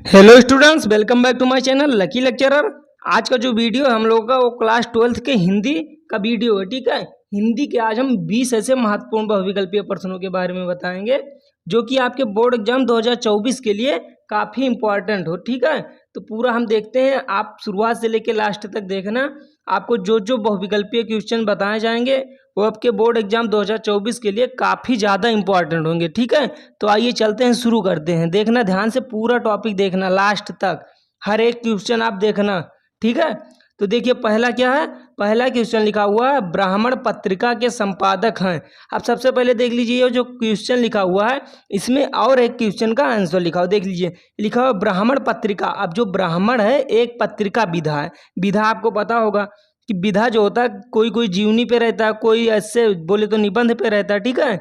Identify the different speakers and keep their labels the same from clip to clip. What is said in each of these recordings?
Speaker 1: Hello students, welcome back to my channel Lucky Lecturer. आज का जो वीडियो है हम लोगों का वो क्लास 12th के हिंदी का वीडियो है। ठीक है, हिंदी के आज हम 20 ऐसे महत्वपूर्ण बहुविकल्पीय प्रश्नों के बारे में बताएंगे जो कि आपके बोर्ड एग्जाम 2024 के लिए काफ़ी इंपॉर्टेंट हो। ठीक है, तो पूरा हम देखते हैं, आप शुरुआत से लेकर लास्ट तक देखना। आपको जो जो बहुविकल्पीय क्वेश्चन बताए जाएंगे वो आपके बोर्ड एग्जाम 2024 के लिए काफ़ी ज़्यादा इंपॉर्टेंट होंगे। ठीक है, तो आइए चलते हैं, शुरू करते हैं। देखना ध्यान से, पूरा टॉपिक देखना लास्ट तक, हर एक क्वेश्चन आप देखना। ठीक है, तो देखिए पहला क्या है। पहला क्वेश्चन लिखा हुआ है ब्राह्मण पत्रिका के संपादक हैं। अब सबसे पहले देख लीजिए ये जो क्वेश्चन लिखा हुआ है इसमें और एक क्वेश्चन का आंसर लिखा हुआ, देख लीजिए लिखा हुआ ब्राह्मण पत्रिका। अब जो ब्राह्मण है एक पत्रिका विधा है। विधा आपको पता होगा कि विधा जो होता है कोई कोई जीवनी पे रहता है, कोई ऐसे बोले तो निबंध पे रहता है। ठीक है,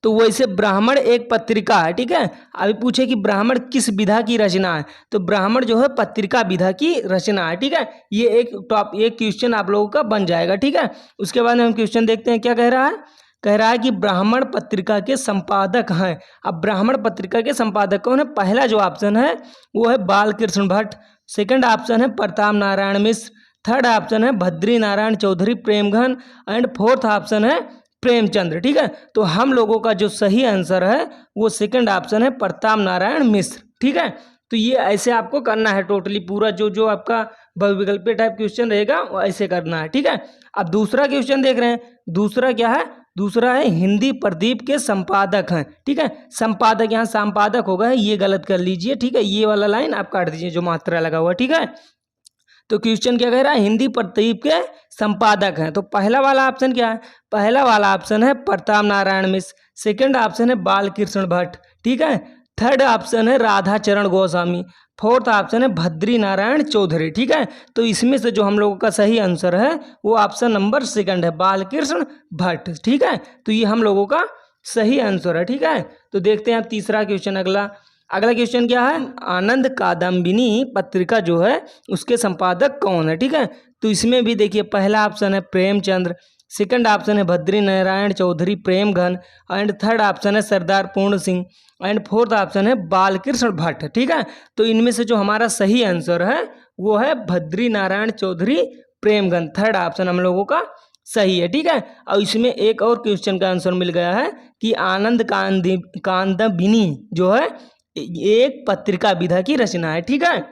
Speaker 1: तो वैसे ब्राह्मण एक पत्रिका है। ठीक है, अभी पूछे कि ब्राह्मण किस विधा की रचना है, तो ब्राह्मण जो है पत्रिका विधा की रचना है। ठीक है, ये एक क्वेश्चन आप लोगों का बन जाएगा। ठीक है, उसके बाद में हम क्वेश्चन देखते हैं क्या कह रहा है। कह रहा है कि ब्राह्मण पत्रिका के संपादक हैं। अब ब्राह्मण पत्रिका के संपादक कौन है। पहला जो ऑप्शन है वो है बालकृष्ण भट्ट, सेकंड ऑप्शन है प्रताप नारायण मिश्र, थर्ड ऑप्शन है Bhadri Narayan Chaudhary Premghan and fourth option है प्रेमचंद्र। ठीक है, तो हम लोगों का जो सही आंसर है वो सेकंड ऑप्शन है प्रताप नारायण मिश्र। ठीक है, तो ये ऐसे आपको करना है टोटली पूरा जो जो आपका बहुविकल्पीय टाइप क्वेश्चन रहेगा वो ऐसे करना है। ठीक है, अब दूसरा क्वेश्चन देख रहे हैं। दूसरा क्या है, दूसरा है हिंदी प्रदीप के संपादक हैं। ठीक है, संपादक यहाँ संपादक होगा, ये गलत कर लीजिए। ठीक है, ये वाला लाइन आप काट दीजिए जो मात्रा लगा हुआ। ठीक है, तो क्वेश्चन क्या कह रहा है, हिंदी प्रदीप के संपादक हैं। तो पहला वाला ऑप्शन क्या है, पहला वाला ऑप्शन है प्रताप नारायण मिश्र, सेकंड ऑप्शन है बालकृष्ण भट्ट, ठीक है, थर्ड ऑप्शन है राधा चरण गोस्वामी, फोर्थ ऑप्शन है भद्री नारायण चौधरी। ठीक है, तो इसमें से जो हम लोगों का सही आंसर है वो ऑप्शन नंबर सेकंड है बालकृष्ण भट्ट। ठीक है, तो ये हम लोगों का सही आंसर है। ठीक है, तो देखते हैं आप तीसरा क्वेश्चन। अगला अगला क्वेश्चन क्या है, आनंद कादम्बिनी पत्रिका जो है उसके संपादक कौन है। ठीक है, तो इसमें भी देखिए पहला ऑप्शन है प्रेमचंद्र, सेकंड ऑप्शन है Bhadri Narayan Chaudhary Premghan and third option है सरदार पूर्ण सिंह एंड फोर्थ ऑप्शन है बालकृष्ण भट्ट। ठीक है, तो इनमें से जो हमारा सही आंसर है वो है भद्री नारायण चौधरी प्रेमघन, थर्ड ऑप्शन हम लोगों का सही है। ठीक है, और इसमें एक और क्वेश्चन का आंसर मिल गया है कि आनंद कादम्बिनी जो है एक पत्रिका विधा की रचना है। ठीक है,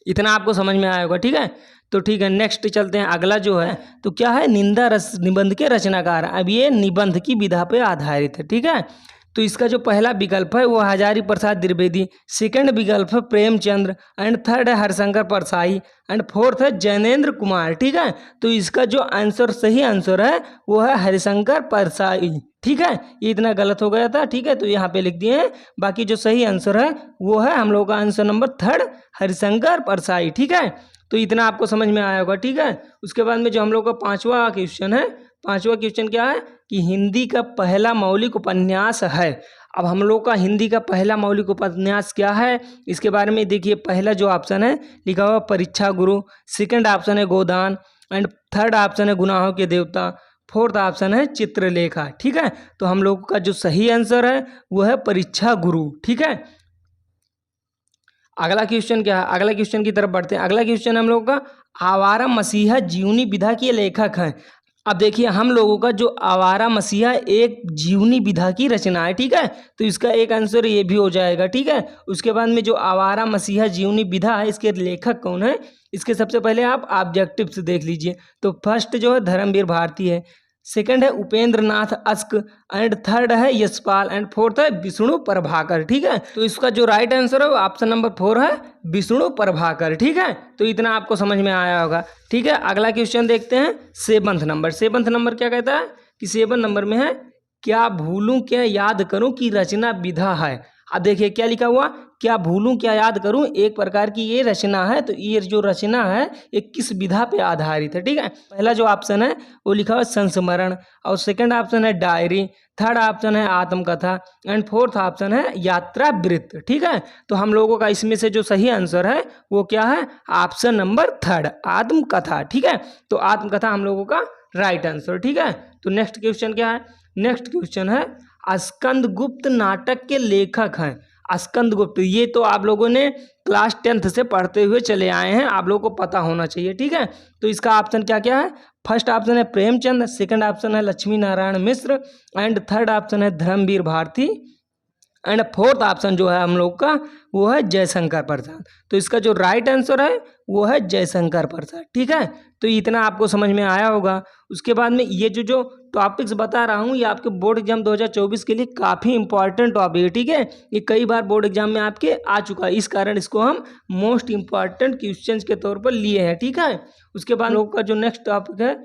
Speaker 1: इतना आपको समझ में आया होगा। ठीक है, तो ठीक है नेक्स्ट चलते हैं। अगला जो है तो क्या है, निंदा रस निबंध के रचनाकार। अब ये निबंध की विधा पे आधारित है। ठीक है, तो इसका जो पहला विकल्प है वो हजारी प्रसाद द्विवेदी, सेकंड विकल्प है प्रेमचंद्र एंड थर्ड है हरिशंकर परसाई एंड फोर्थ है जैनेन्द्र कुमार। ठीक है, तो इसका जो आंसर सही आंसर है वो है हरिशंकर परसाई। ठीक है, ये इतना गलत हो गया था। ठीक है, तो यहाँ पे लिख दिए हैं, बाकी जो सही आंसर है वो है हम लोग का answer number third Harishankar Parsai. ठीक है, तो इतना आपको समझ में आया होगा। ठीक है, उसके बाद में जो हम लोग का पांचवा क्वेश्चन है, पांचवा क्वेश्चन क्या है कि हिंदी का पहला मौलिक उपन्यास है। अब हम लोग का हिंदी का पहला मौलिक उपन्यास क्या है इसके बारे में देखिए। पहला जो ऑप्शन है लिखा हुआ परीक्षा गुरु, सेकंड ऑप्शन है गोदान एंड थर्ड ऑप्शन है गुनाहों के देवता, फोर्थ ऑप्शन है चित्रलेखा। ठीक है, तो हम लोग का जो सही आंसर है वो है परीक्षा गुरु। ठीक है, अगला क्वेश्चन क्या है, अगला क्वेश्चन की तरफ बढ़ते हैं। अगला क्वेश्चन हम लोग का आवारा मसीहा जीवनी विधा के लेखक हैं। अब देखिए हम लोगों का जो आवारा मसीहा एक जीवनी विधा की रचना है। ठीक है, तो इसका एक आंसर ये भी हो जाएगा। ठीक है, उसके बाद में जो आवारा मसीहा जीवनी विधा है इसके लेखक कौन है, इसके सबसे पहले आप ऑब्जेक्टिव्स देख लीजिए। तो फर्स्ट जो है धर्मवीर भारती है, सेकंड है Upendra Nath ask and third है यशपाल एंड फोर्थ है विष्णु प्रभाकर। ठीक है, तो इसका जो राइट आंसर है वो ऑप्शन नंबर 4 है विष्णु प्रभाकर। ठीक है, तो इतना आपको समझ में आया होगा। ठीक है, अगला क्वेश्चन देखते हैं। सेवंथ नंबर, सेवंथ नंबर क्या कहता है कि सेवन नंबर में है क्या भूलूं क्या याद करूं की रचना विधा है। अब देखिए क्या लिखा हुआ, क्या भूलूं क्या याद करूं एक प्रकार की ये रचना है। तो ये जो रचना है ये किस विधा पे आधारित है। ठीक है, पहला जो ऑप्शन है वो लिखा हुआ संस्मरण और सेकंड ऑप्शन है डायरी, थर्ड ऑप्शन है आत्मकथा एंड फोर्थ ऑप्शन है यात्रा वृत्त। ठीक है, तो हम लोगों का इसमें से जो सही आंसर है वो क्या है, ऑप्शन नंबर थर्ड आत्मकथा। ठीक है, तो आत्मकथा हम लोगों का राइट आंसर। ठीक है, तो नेक्स्ट क्वेश्चन क्या है, नेक्स्ट क्वेश्चन है स्कंदगुप्त नाटक के लेखक हैं। स्कंदगुप्त, ये तो आप लोगों ने क्लास 10th से पढ़ते हुए चले आए हैं, आप लोगों को पता होना चाहिए, ठीक है। तो इसका ऑप्शन क्या क्या है? फर्स्ट ऑप्शन है प्रेमचंद, सेकंड ऑप्शन है Lakshmi Narayan Mishra, and third option है Dharamvir Bharati, and fourth option जो है हम लोग का वो है जयशंकर प्रसाद। तो इसका जो राइट आंसर है वो है जयशंकर प्रसाद, ठीक है। तो इतना आपको समझ में आया होगा। उसके बाद में ये जो टॉपिक्स बता रहा हूँ ये आपके बोर्ड एग्जाम 2024 के लिए काफ़ी इंपॉर्टेंट टॉपिक है, ठीक है। ये कई बार बोर्ड एग्जाम में आपके आ चुका है, इस कारण इसको हम मोस्ट इंपॉर्टेंट क्वेश्चंस के तौर पर लिए हैं, ठीक है। उसके बाद हम लोग का जो नेक्स्ट टॉपिक है,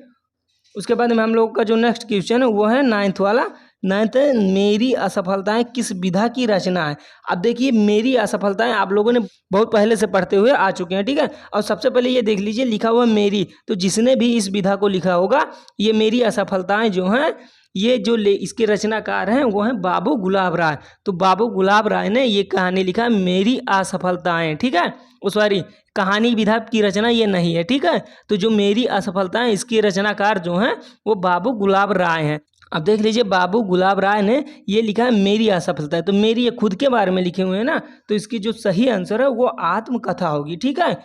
Speaker 1: उसके बाद में हम लोग का जो नेक्स्ट क्वेश्चन है वो है 9th वाला। 9th है मेरी असफलताएं किस विधा की रचना है। अब देखिए मेरी असफलताएं आप लोगों ने बहुत पहले से पढ़ते हुए आ चुके हैं, ठीक है। और सबसे पहले ये देख लीजिए लिखा हुआ मेरी, तो जिसने भी इस विधा को लिखा होगा ये मेरी असफलताएं जो हैं ये जो इसके रचनाकार हैं वो हैं बाबू गुलाब राय। तो बाबू गुलाब राय ने ये कहानी लिखा है मेरी असफलताएं, ठीक है। सॉरी, कहानी विधा की रचना ये नहीं है, ठीक है। तो जो मेरी असफलताएं इसके रचनाकार जो हैं वो बाबू गुलाब राय हैं। अब देख लीजिए बाबू गुलाब राय ने ये लिखा है मेरी असफलता, तो मेरी ये खुद के बारे में लिखे हुए हैं ना, तो इसकी जो सही आंसर है वो आत्मकथा होगी, ठीक है।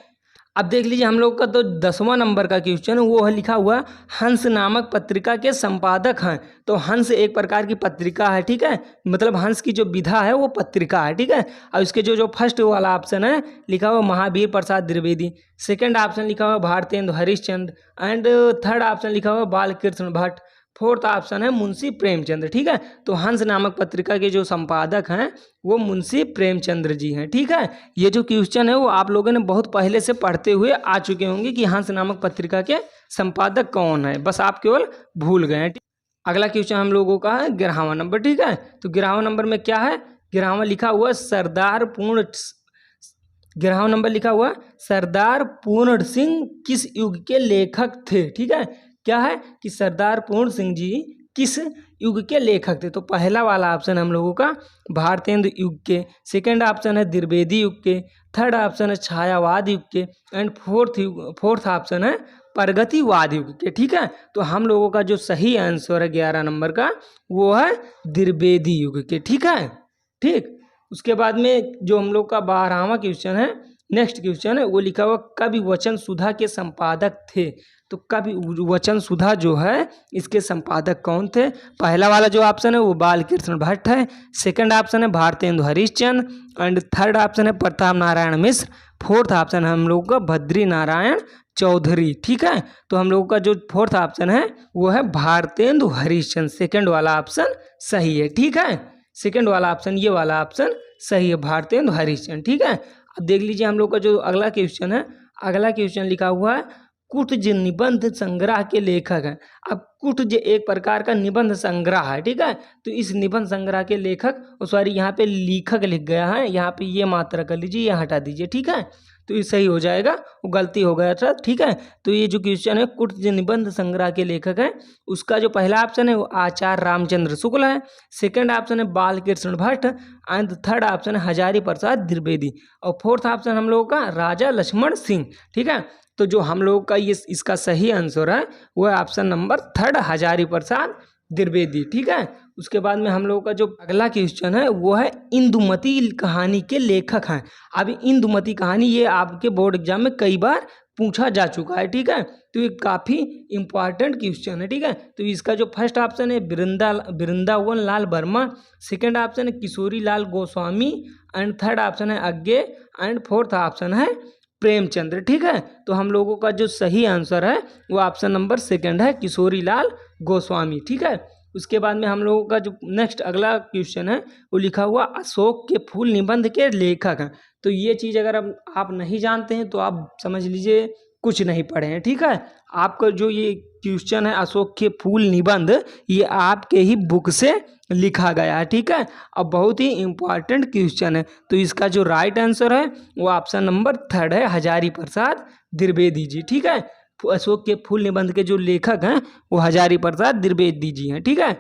Speaker 1: अब देख लीजिए हम लोग का तो 10वां नंबर का क्वेश्चन वो है लिखा हुआ हंस नामक पत्रिका के संपादक हैं। तो हंस एक प्रकार की पत्रिका है, ठीक है, मतलब हंस की जो विधा है वो पत्रिका है, ठीक है। और इसके जो फर्स्ट वाला ऑप्शन है लिखा हुआ महावीर प्रसाद द्विवेदी, सेकंड ऑप्शन लिखा हुआ Bharatendu Harishchandra, and third option लिखा हुआ बालकृष्ण भट्ट, फोर्थ ऑप्शन है मुंशी प्रेमचंद्र, ठीक है। तो हंस नामक पत्रिका के जो संपादक हैं वो मुंशी प्रेमचंद्र जी हैं, ठीक है। ये जो क्वेश्चन है वो आप लोगों ने बहुत पहले से पढ़ते हुए आ चुके होंगे कि हंस नामक पत्रिका के संपादक कौन है, बस आप केवल भूल गए हैं। अगला क्वेश्चन हम लोगों का है 11वां नंबर, ठीक है। तो 11वां नंबर में क्या है? 11वां लिखा हुआ सरदार पूर्ण 11वां नंबर लिखा हुआ सरदार पूर्ण सिंह किस युग के लेखक थे, ठीक है। क्या है कि सरदार पूर्ण सिंह जी किस युग के लेखक थे। तो पहला वाला ऑप्शन हम लोगों का भारतेंदु युग के, सेकंड ऑप्शन है द्विवेदी युग के, थर्ड ऑप्शन है छायावाद युग के, एंड फोर्थ ऑप्शन है प्रगतिवाद युग के, ठीक है। तो हम लोगों का जो सही आंसर है 11 नंबर का वो है द्विवेदी युग के, ठीक है, ठीक। उसके बाद में जो हम लोग का 12वां क्वेश्चन है, नेक्स्ट क्वेश्चन है वो लिखा हुआ कवि वचन सुधा के संपादक थे। तो कवि वचन सुधा जो है इसके संपादक कौन थे? पहला वाला जो ऑप्शन है वो बालकृष्ण भट्ट है, सेकंड ऑप्शन है Bharatendu Harishchandra, and third option है प्रताप नारायण मिश्र, फोर्थ ऑप्शन है हम लोग का बद्री नारायण चौधरी, ठीक है। तो हम लोग का जो फोर्थ ऑप्शन है वो है भारतेंदु हरिश्चंद्र, सेकंड वाला ऑप्शन सही है, ठीक है। सेकंड वाला ऑप्शन ये वाला ऑप्शन सही है, भारतेंदु हरिश्चंद्र, ठीक है। अब देख लीजिए हम लोग का जो अगला क्वेश्चन है, अगला क्वेश्चन लिखा हुआ है कुटज निबंध संग्रह के लेखक हैं। अब कुटज एक प्रकार का निबंध संग्रह है, ठीक है। तो इस निबंध संग्रह के लेखक, सॉरी यहाँ पे लेखक लिख गया है, यहाँ पे ये मात्रा कर लीजिए, ये हटा दीजिए, ठीक है। तो ये सही हो जाएगा, वो गलती हो गया था, ठीक है। तो ये जो क्वेश्चन है कुटज निबंध संग्रह के लेखक है, उसका जो पहला ऑप्शन है वो आचार्य रामचंद्र शुक्ल है, सेकंड ऑप्शन है Balkrishna Bhatt, and third option है हजारी प्रसाद द्विवेदी, और फोर्थ ऑप्शन हम लोगों का राजा लक्ष्मण सिंह, ठीक है। तो जो हम लोग का ये इसका सही आंसर है वो है option number third Hazari Prasad Dwivedi, ठीक है। उसके बाद में हम लोगों का जो अगला क्वेश्चन है वो है इंदुमती कहानी के लेखक हैं। अब इंदुमती कहानी ये आपके बोर्ड एग्जाम में कई बार पूछा जा चुका है, ठीक है। तो ये काफ़ी इंपॉर्टेंट क्वेश्चन है, ठीक है। तो इसका जो फर्स्ट ऑप्शन है वृंदावन लाल वर्मा, सेकंड ऑप्शन है Kishori Lal Goswami, and third option है अज्ञे, एंड फोर्थ ऑप्शन है प्रेमचंद्र, ठीक है। तो हम लोगों का जो सही आंसर है वो ऑप्शन नंबर सेकंड है किशोरी लाल गोस्वामी, ठीक है। उसके बाद में हम लोगों का जो नेक्स्ट अगला क्वेश्चन है वो लिखा हुआ अशोक के फूल निबंध के लेखक हैं। तो ये चीज़ अगर आप नहीं जानते हैं तो आप समझ लीजिए कुछ नहीं पढ़े हैं, ठीक है। आपका जो ये क्वेश्चन है अशोक के फूल निबंध ये आपके ही बुक से लिखा गया है, ठीक है। अब बहुत ही इंपॉर्टेंट क्वेश्चन है। तो इसका जो राइट आंसर है वो ऑप्शन नंबर थर्ड है हजारी प्रसाद द्विवेदी जी, ठीक है। अशोक के फूल निबंध के जो लेखक हैं वो हजारी प्रसाद द्विवेदी जी हैं, ठीक है।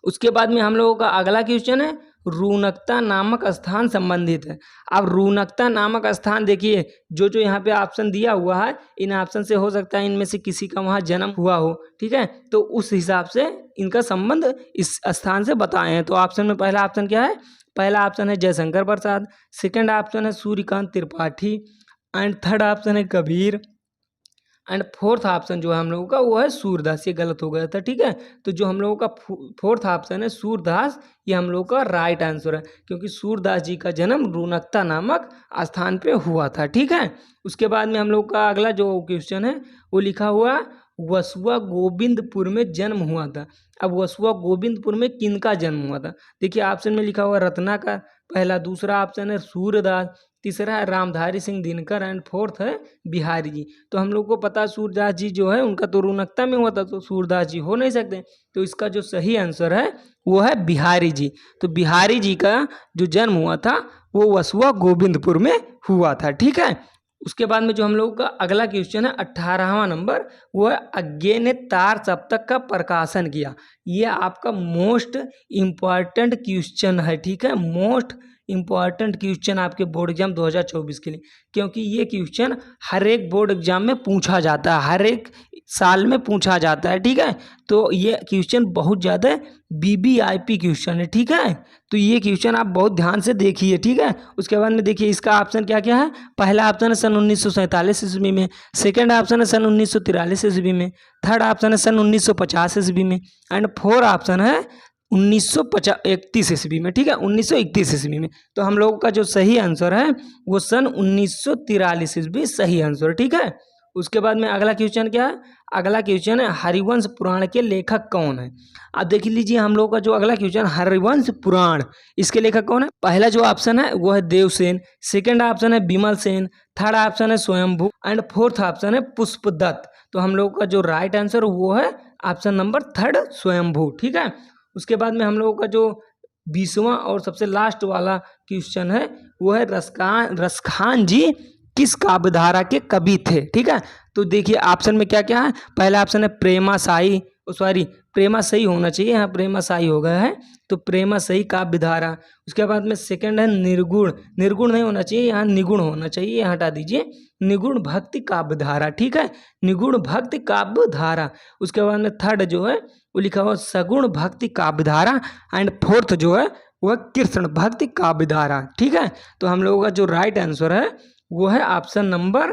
Speaker 1: उसके बाद में हम लोगों का अगला क्वेश्चन है रूनकता नामक स्थान संबंधित है। अब रूनकता नामक स्थान देखिए, जो जो यहाँ पे ऑप्शन दिया हुआ है, इन ऑप्शन से हो सकता है इनमें से किसी का वहाँ जन्म हुआ हो, ठीक है, तो उस हिसाब से इनका संबंध इस स्थान से बताए हैं। तो ऑप्शन में पहला ऑप्शन क्या है? पहला ऑप्शन है जयशंकर प्रसाद, सेकंड ऑप्शन है Suryakant Tripathi, and third option है कबीर, एंड फोर्थ ऑप्शन जो है हम लोगों का वो है सूरदास। ये गलत हो गया था, ठीक है। तो जो हम लोगों का फोर्थ ऑप्शन है सूरदास, ये हम लोगों का राइट आंसर है, क्योंकि सूरदास जी का जन्म रूनकता नामक स्थान पे हुआ था, ठीक है। उसके बाद में हम लोग का अगला जो क्वेश्चन है वो लिखा हुआ वसुआ गोविंदपुर में जन्म हुआ था। अब वसुआ गोविंदपुर में किनका जन्म हुआ था? देखिए ऑप्शन में लिखा हुआ रत्ना का पहला, दूसरा ऑप्शन है सूरदास, तीसरा है रामधारी सिंह दिनकर, एंड फोर्थ है बिहारी जी। तो हम लोग को पता सूरदास जी जो है उनका तो रूनकता में हुआ था, तो सूरदास जी हो नहीं सकते। तो इसका जो सही आंसर है वो है बिहारी जी। तो बिहारी जी का जो जन्म हुआ था वो वसुआ गोविंदपुर में हुआ था, ठीक है। उसके बाद में जो हम लोग का अगला क्वेश्चन है 18वां नंबर, वो है अज्ञे ने तार सप्तक का प्रकाशन किया। ये आपका मोस्ट इम्पॉर्टेंट क्वेश्चन है, ठीक है, मोस्ट इम्पॉर्टेंट क्वेश्चन आपके बोर्ड एग्जाम 2024 के लिए, क्योंकि ये क्वेश्चन हर एक बोर्ड एग्जाम में पूछा जाता है, हर एक साल में पूछा जाता है, ठीक है। तो ये क्वेश्चन बहुत ज़्यादा वीवीआईपी क्वेश्चन है, ठीक है। तो ये क्वेश्चन आप बहुत ध्यान से देखिए, ठीक है। उसके बाद में देखिए इसका ऑप्शन क्या क्या है। पहला ऑप्शन है सन 1947 ईस्वी में, सेकेंड ऑप्शन है सन 1943 ईस्वी में, थर्ड ऑप्शन है सन 1950 ईस्वी में, एंड फोर्थ ऑप्शन है 1931 ईस्वी में, ठीक है, 1931 ईस्वी में। तो हम लोगों का जो सही आंसर है वो सन 1943 ईस्वी सही आंसर, ठीक है। उसके बाद में अगला क्वेश्चन क्या है? अगला क्वेश्चन है हरिवंश पुराण के लेखक कौन है। अब देख लीजिए हम लोग का जो अगला क्वेश्चन हरिवंश पुराण, इसके लेखक कौन है? पहला जो ऑप्शन है वो है देवसेन, सेकंड ऑप्शन है विमल सेन, थर्ड ऑप्शन है स्वयंभू, एंड फोर्थ ऑप्शन है पुष्पदत्त। तो हम लोग का जो राइट आंसर वो है ऑप्शन नंबर थर्ड स्वयंभू, ठीक है। उसके बाद में हम लोगों का जो 20वां और सबसे लास्ट वाला क्वेश्चन है वो है रसखान जी किस काव्यधारा के कवि थे, ठीक है। तो देखिए ऑप्शन में क्या क्या है। पहला ऑप्शन है प्रेमाशाही, सॉरी प्रेमाशाही होना चाहिए, यहाँ प्रेमाशाही हो गया है, तो प्रेमाशाही काव्यधारा। उसके बाद में सेकंड है निर्गुण, निर्गुण नहीं होना चाहिए, यहाँ निगुण होना चाहिए, यहाँ हटा दीजिए, निगुण भक्ति काव्यधारा, ठीक है, निगुण भक्ति काव्यधारा। उसके बाद में थर्ड जो है वो लिखा हुआ सगुण भक्ति काव्यधारा, एंड फोर्थ जो है वह कृष्ण भक्ति काव्यधारा, ठीक है। तो हम लोगों का जो राइट आंसर है वो है ऑप्शन नंबर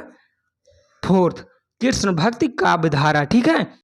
Speaker 1: फोर्थ कृष्ण भक्ति काव्यधारा, ठीक है।